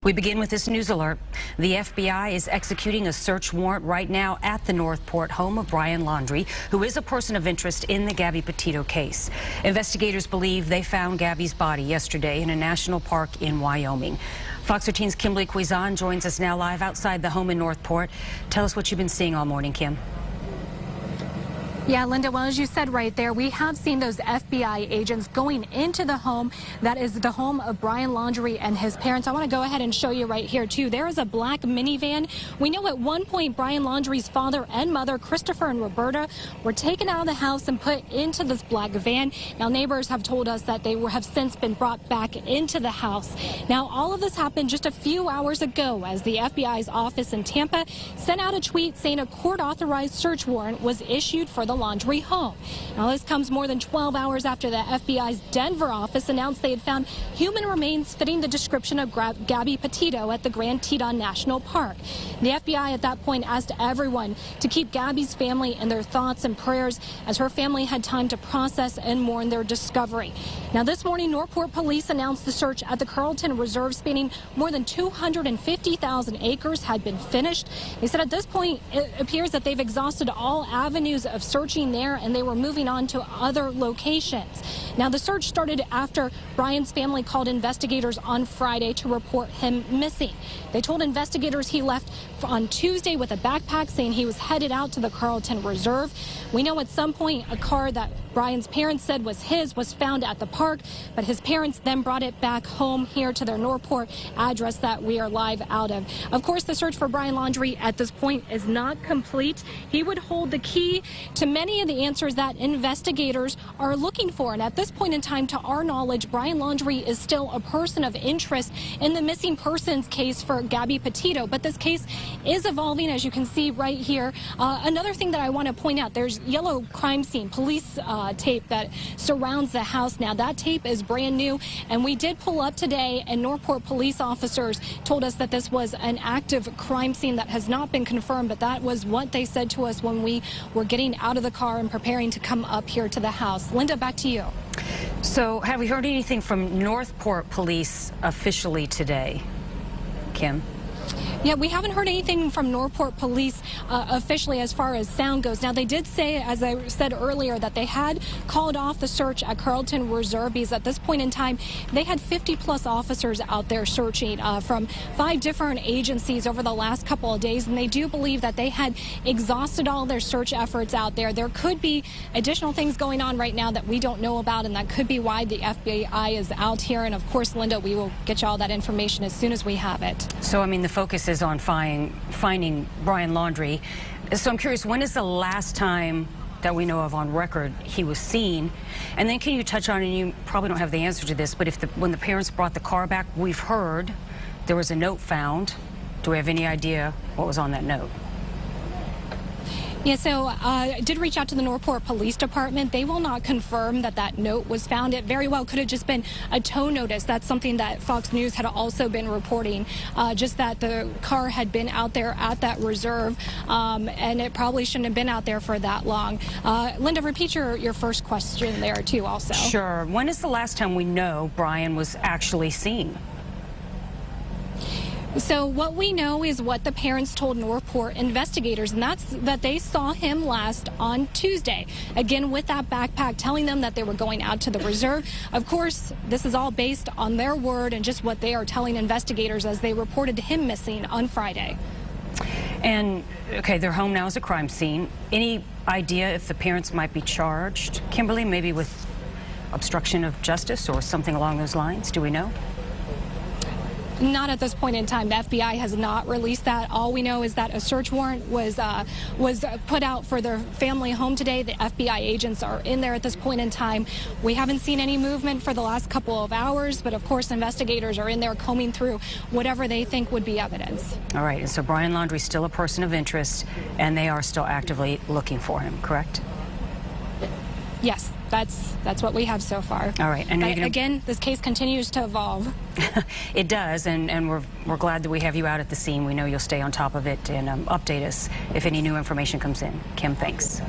We begin with this news alert. The FBI is executing a search warrant right now at the Northport home of Brian Laundrie, who is a person of interest in the Gabby Petito case. Investigators believe they found Gabby's body yesterday in a national park in Wyoming. Fox 13's Kimberly Quizan joins us now live outside the home in Northport. Tell us what you've been seeing all morning, Kim. Yeah, Linda, well, as you said right there, we have seen those FBI agents going into the home. That is the home of Brian Laundrie and his parents. I want to go ahead and show you right here, too. There is a black minivan. We know at one point Brian Laundrie's father and mother, Christopher and Roberta, were taken out of the house and put into this black van. Now, neighbors have told us that they have since been brought back into the house. Now, all of this happened just a few hours ago as the FBI's office in Tampa sent out a tweet saying a court-authorized search warrant was issued for the Laundrie home. Now, this comes more than 12 hours after the FBI's Denver office announced they had found human remains fitting the description of Gabby Petito at the Grand Teton National Park. The FBI at that point asked everyone to keep Gabby's family in their thoughts and prayers as her family had time to process and mourn their discovery. Now, this morning, Northport police announced the search at the Carlton Reserve spanning more than 250,000 acres had been finished. They said at this point it appears that they've exhausted all avenues of searching there, and they were moving on to other locations. Now, the search started after Brian's family called investigators on Friday to report him missing. They told investigators he left on Tuesday with a backpack saying he was headed out to the Carlton Reserve. We know at some point a car that Brian's parents said was his was found at the park, but his parents then brought it back home here to their Northport address that we are live out of. Of course, the search for Brian Laundrie at this point is not complete. He would hold the key to many of the answers that investigators are looking for. And at this point in time, to our knowledge, Brian Laundrie is still a person of interest in the missing persons case for Gabby Petito. But this case is evolving, as you can see right here. Another thing that I want to point out, there's yellow crime scene police tape that surrounds the house now. That tape is brand new, and we did pull up today, and Northport police officers told us that this was an active crime scene that has not been confirmed, but that was what they said to us when we were getting out of the car and preparing to come up here to the house. Linda, back to you. So, have we heard anything from Northport police officially today, Kim? Yeah, we haven't heard anything from Northport police officially as far as sound goes. Now, they did say, as I said earlier, that they had called off the search at Carlton Reserve because at this point in time, they had 50-plus officers out there searching from 5 different agencies over the last couple of days, and they do believe that they had exhausted all their search efforts out there. There could be additional things going on right now that we don't know about, and that could be why the FBI is out here. And, of course, Linda, we will get you all that information as soon as we have it. So, I mean, the focus is on finding Brian Laundrie. So I'm curious, when is the last time that we know of on record he was seen? And then can you touch on, and you probably don't have the answer to this, but when the parents brought the car back, we've heard there was a note found. Do we have any idea what was on that note? Yeah, so I did reach out to the Northport Police Department. They will not confirm that that note was found. It very well could have just been a tow notice. That's something that Fox News had also been reporting, just that the car had been out there at that reserve, and it probably shouldn't have been out there for that long. Linda, repeat your first question there, too, also. Sure. When is the last time we know Brian was actually seen? So what we know is what the parents told Northport investigators, and that's that they saw him last on Tuesday, again with that backpack, telling them that they were going out to the reserve. Of course, this is all based on their word and just what they are telling investigators as they reported him missing on Friday. And, okay, their home now is a crime scene. Any idea if the parents might be charged, Kimberly, maybe with obstruction of justice or something along those lines? Do we know? Not at this point in time. The FBI has not released that. All we know is that a search warrant was put out for their family home today. The FBI agents are in there at this point in time. We haven't seen any movement for the last couple of hours, but of course investigators are in there combing through whatever they think would be evidence. All right, and so Brian Laundrie is still a person of interest, and they are still actively looking for him, correct? Yes, that's what we have so far. All right. And again, this case continues to evolve. It does, and we're glad that we have you out at the scene. We know you'll stay on top of it and update us if any new information comes in. Kim, thanks.